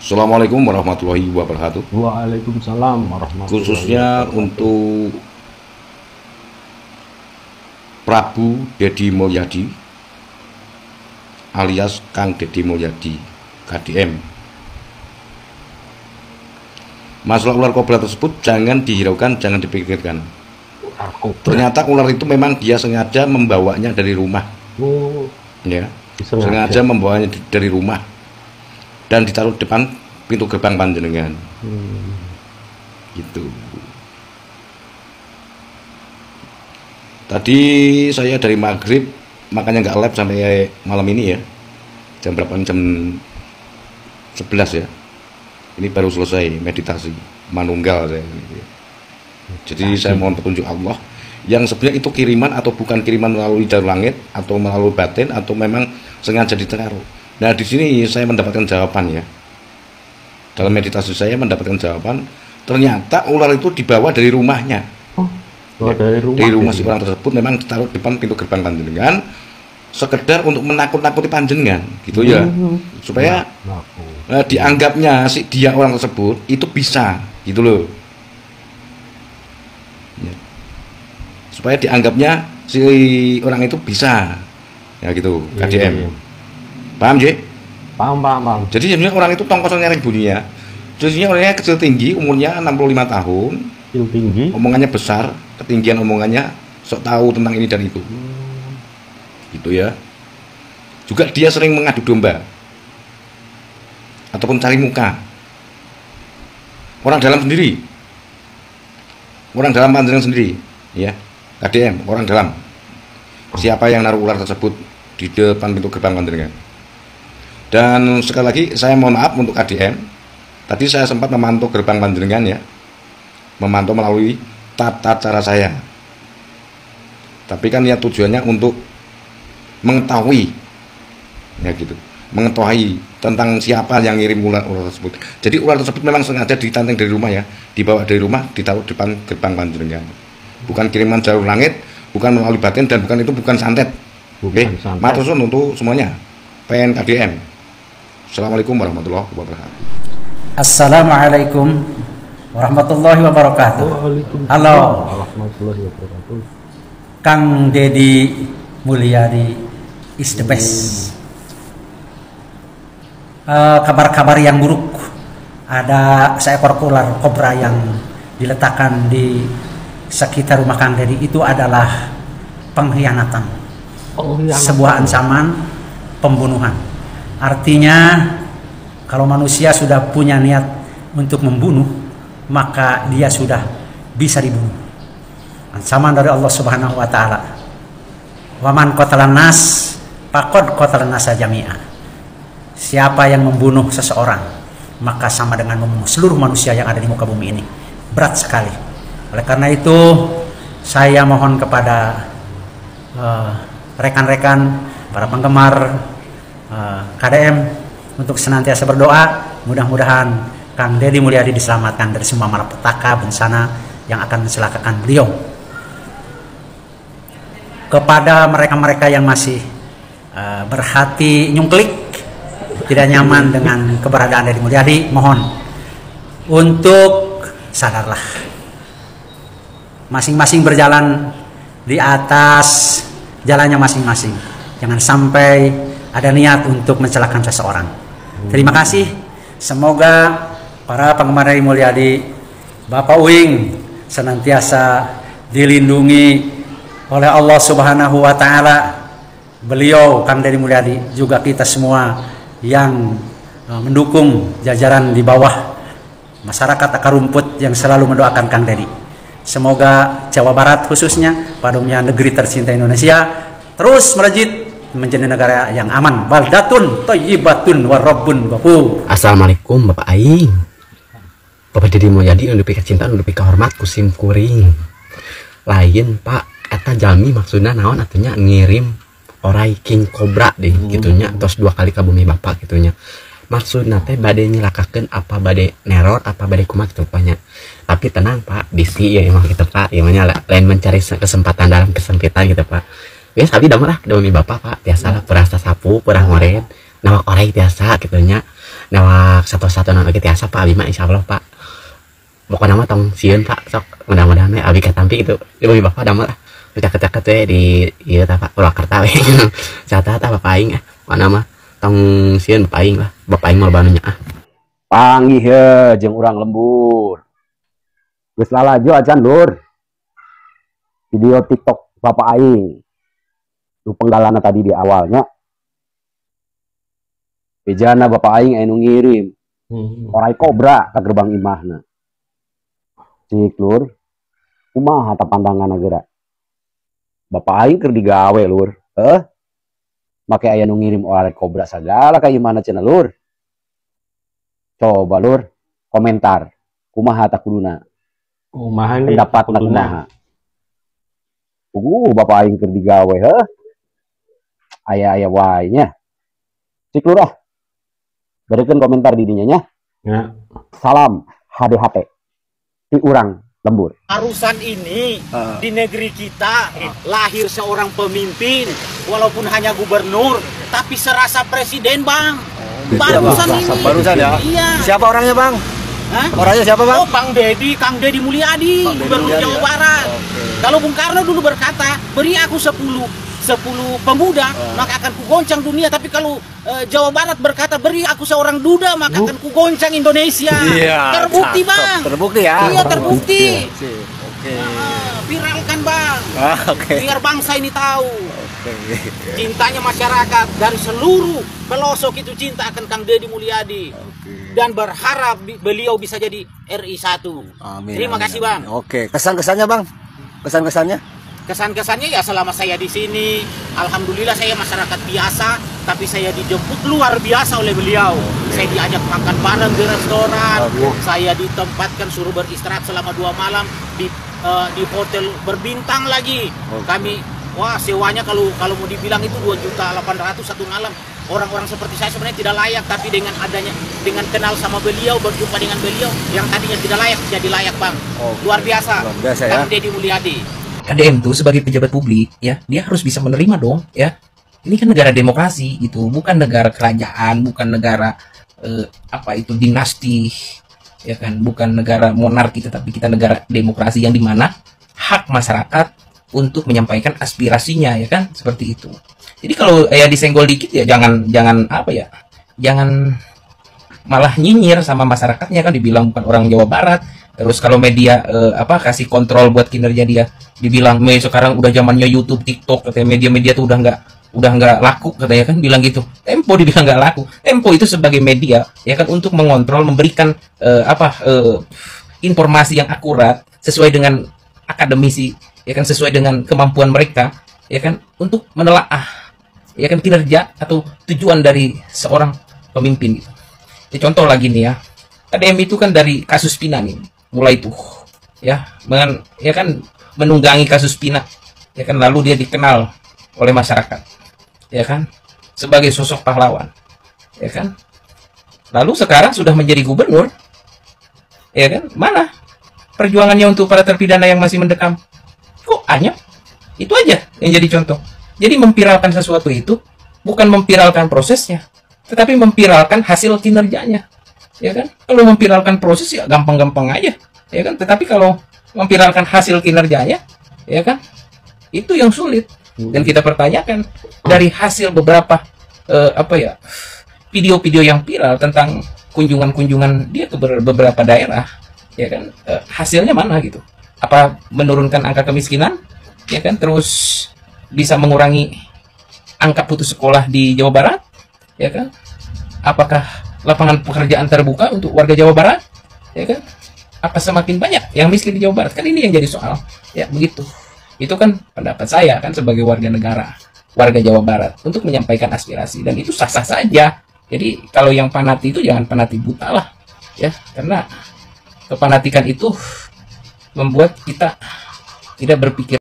Assalamualaikum warahmatullahi wabarakatuh. Waalaikumsalam warahmatullahi Khususnya wabarakatuh. untuk Prabu Dedi Mulyadi alias Kang Dedi Mulyadi KDM. Masalah ular kobra tersebut jangan dihiraukan, jangan dipikirkan. Ternyata ular itu memang dia sengaja membawanya dari rumah. Oh, Ya, sengaja membawanya dari rumah dan ditaruh depan pintu gerbang panjenengan. Gitu. Tadi saya dari maghrib makanya nggak live sampai malam ini ya. Jam berapa? Jam 11 ya. Ini baru selesai meditasi manunggal saya. Jadi saya mohon petunjuk Allah yang sebenarnya itu kiriman atau bukan kiriman melalui jalur langit atau melalui batin atau memang sengaja ditaruh. Nah di sini saya mendapatkan jawaban ya. Dalam meditasi saya mendapatkan jawaban, ternyata ular itu dibawa dari rumahnya. Dari rumah si orang tersebut memang ditaruh depan pintu gerbang panjenengan, sekedar untuk menakut-nakuti panjenengan, gitu ya, supaya dianggapnya si dia orang tersebut itu bisa, gitu loh. Supaya dianggapnya si orang itu bisa, ya gitu, KDM. Paham J? Paham. Jadi sebenarnya orang itu tong kosong nyari bunyinya. Jadinya orangnya kecil tinggi, umurnya 65 tahun, kecil tinggi, omongannya besar, ketinggian omongannya, sok tahu tentang ini dan itu. Gitu ya. Juga dia sering mengadu domba ataupun cari muka. Orang dalam sendiri, orang dalam panjenengan sendiri, ya. KDM, orang dalam. Siapa yang naruh ular tersebut di depan pintu gerbang panjenengan? Dan sekali lagi saya mohon maaf untuk KDM. Tadi saya sempat memantau gerbang panjenengan ya, memantau melalui tata cara saya. Tapi kan ya tujuannya untuk mengetahui, ya gitu, mengetahui tentang siapa yang ngirim ular tersebut. Jadi ular tersebut memang sengaja ditanteng dari rumah ya, dibawa dari rumah, ditaruh depan gerbang panjenengan. Bukan kiriman jalur langit, bukan melalui batin, dan bukan itu bukan santet. Oke, matur suwun untuk semuanya. PNKDM. Assalamualaikum warahmatullahi wabarakatuh. Assalamualaikum warahmatullahi wabarakatuh. Halo, Kang Dedi Mulyadi is the best. Kabar-kabar yang buruk, ada seekor ular kobra yang diletakkan di sekitar rumah Kang Dedi, itu adalah pengkhianatan, sebuah ancaman pembunuhan. Artinya kalau manusia sudah punya niat untuk membunuh, maka dia sudah bisa dibunuh. Ancaman dari Allah Subhanahu wa taala. Waman qatalan nas faqad qatalan nasa jami'a. Siapa yang membunuh seseorang, maka sama dengan membunuh seluruh manusia yang ada di muka bumi ini. Berat sekali. Oleh karena itu, saya mohon kepada rekan-rekan, para penggemar KDM untuk senantiasa berdoa, mudah-mudahan Kang Dedi Mulyadi diselamatkan dari semua malapetaka bencana yang akan mencelakakan beliau. Kepada mereka-mereka yang masih berhati nyungklik, tidak nyaman dengan keberadaan Dedi Mulyadi, mohon untuk sadarlah. Masing-masing berjalan di atas jalannya masing-masing. Jangan sampai ada niat untuk mencelakakan seseorang. Terima kasih. Semoga para penggemar Dedi Mulyadi, Bapak Uing senantiasa dilindungi oleh Allah Subhanahu wa taala. Beliau Kang Dedi Mulyadi, juga kita semua yang mendukung jajaran di bawah masyarakat akar rumput yang selalu mendoakan Kang Dedi. Semoga Jawa Barat khususnya, padumnya negeri tercinta Indonesia, terus melejit menjadi negara yang aman. Baldatun thayyibatun warabbun ghafur. Assalamualaikum Bapak Aing. Bapak Dedi Mulyadi anu pika cinta anu pika hormat kusim kuring. Lain Pak, eta jalmi maksudna naon atunya ngirim orai king cobra deh gitunya, terus 2 kali ka bumi Bapak gitunya. Maksudna teh bade nyelakakeun apa bade neror apa bade kumaha gitu Paknya. Tapi tenang Pak, bisi ya emang gitu Pak, emangnya lain mencari kesempatan dalam kesempitan gitu Pak. Biasa abdi damar ah ke bumi Bapak Pak, biasalah perasa sapu, perah ngoren, nawak orai biasa gitunya. nawak satu-satu nama kita asa Pak Abi mah insyaallah Pak. Pokoknya nama tong sieun Pak sok mudah-mudahan we Abi katampi itu. Ibu Bapak damel caket-caket we di ieu tah Pak Purwakarta we. Catat Bapak aing mana mah tong sieun Bapak aing lah. Bapak aing mah banunya panggih jeung urang lembur. Geus lalajo acan lur. Video TikTok Bapak aing. Nu penggalana tadi di awalnya. Bejana Bapak aing anu ngirim. Orai kobra ka gerbang imahna. Cik lur. Kumaha ta pandanganna geura? Bapak aing keur digawe lur. Make aya nu ngirim orai kobra sagala ka imahna cenah lur. Coba lur komentar. Kumaha ta kuduna? Kumaha nih Pendapatna kumaha? Bapak aing keur digawe aya wae nya. Cik lur berikan komentar di dinya nya. Ya. Salam HDHT. Ti urang lembur. Harusan ini di negeri kita lahir seorang pemimpin walaupun hanya gubernur tapi serasa presiden bang. Barusan ini. Barusan ya. Iya. Siapa orangnya bang? Hah? Orangnya siapa bang? Oh Kang Deddy Mulyadi, gubernur Jawa Barat. Kalau Bung Karno dulu berkata, beri aku 10 pemuda, maka akan kugoncang dunia. Tapi kalau Jawa Barat berkata, beri aku seorang duda, maka akan kugoncang Indonesia. Terbukti bang. Terbukti ya? Iya terbukti. Oke. Viralkan bang. Oke. Biar bangsa ini tahu. Cintanya masyarakat dari seluruh pelosok itu cinta akan Kang Deddy Mulyadi. Dan berharap beliau bisa jadi RI 1. Amin. Terima kasih bang. Oke. Kesan-kesannya bang? Kesan-kesannya? Kesan-kesannya ya selama saya di sini, alhamdulillah saya masyarakat biasa, tapi saya dijemput luar biasa oleh beliau. Saya diajak makan bareng di restoran, saya ditempatkan suruh beristirahat selama 2 malam di hotel berbintang lagi. Kami, wah sewanya kalau mau dibilang itu 2.800.000 satu malam. Orang-orang seperti saya sebenarnya tidak layak, tapi dengan kenal sama beliau, berjumpa dengan beliau, yang tadinya tidak layak jadi layak bang. Luar biasa. Luar biasa ya. Kang Deddy Mulyadi. KDM tuh sebagai pejabat publik ya, dia harus bisa menerima dong ya. Ini kan negara demokrasi gitu, bukan negara kerajaan, bukan negara dinasti ya kan, bukan negara monarki, tetapi kita negara demokrasi yang dimana hak masyarakat untuk menyampaikan aspirasinya ya kan, seperti itu. Jadi kalau ya disenggol dikit ya jangan malah nyinyir sama masyarakatnya kan, dibilang bukan orang Jawa Barat. Terus kalau media kasih kontrol buat kinerja dia, dibilang sekarang udah zamannya YouTube, TikTok, katanya media-media tuh udah nggak laku katanya kan, bilang gitu. Tempo dibilang nggak laku. Tempo itu sebagai media ya kan untuk mengontrol, memberikan informasi yang akurat sesuai dengan akademisi ya kan, sesuai dengan kemampuan mereka ya kan, untuk menelaah ya kan kinerja atau tujuan dari seorang pemimpin gitu. Ya, contoh lagi nih ya, KDM itu kan dari kasus Pina nih, mulai tuh ya menunggangi kasus Pina ya kan, lalu dia dikenal oleh masyarakat ya kan sebagai sosok pahlawan ya kan, lalu sekarang sudah menjadi gubernur ya kan, mana perjuangannya untuk para terpidana yang masih mendekam? Kok hanya itu aja yang jadi contoh. Jadi memviralkan sesuatu itu bukan memviralkan prosesnya, tetapi memviralkan hasil kinerjanya ya kan. Kalau memviralkan proses ya gampang-gampang aja ya kan, tetapi kalau memviralkan hasil kinerjanya ya kan, itu yang sulit. Dan kita pertanyakan dari hasil beberapa video-video yang viral tentang kunjungan-kunjungan dia ke beberapa daerah ya kan, hasilnya mana gitu? Apa menurunkan angka kemiskinan ya kan, terus bisa mengurangi angka putus sekolah di Jawa Barat ya kan, apakah lapangan pekerjaan terbuka untuk warga Jawa Barat ya kan, apa semakin banyak yang miskin di Jawa Barat? Kan ini yang jadi soal ya, begitu. Itu kan pendapat saya kan sebagai warga negara, warga Jawa Barat, untuk menyampaikan aspirasi, dan itu sah-sah saja. Jadi kalau yang fanati itu jangan fanati buta lah ya, karena kefanatikan itu membuat kita tidak berpikir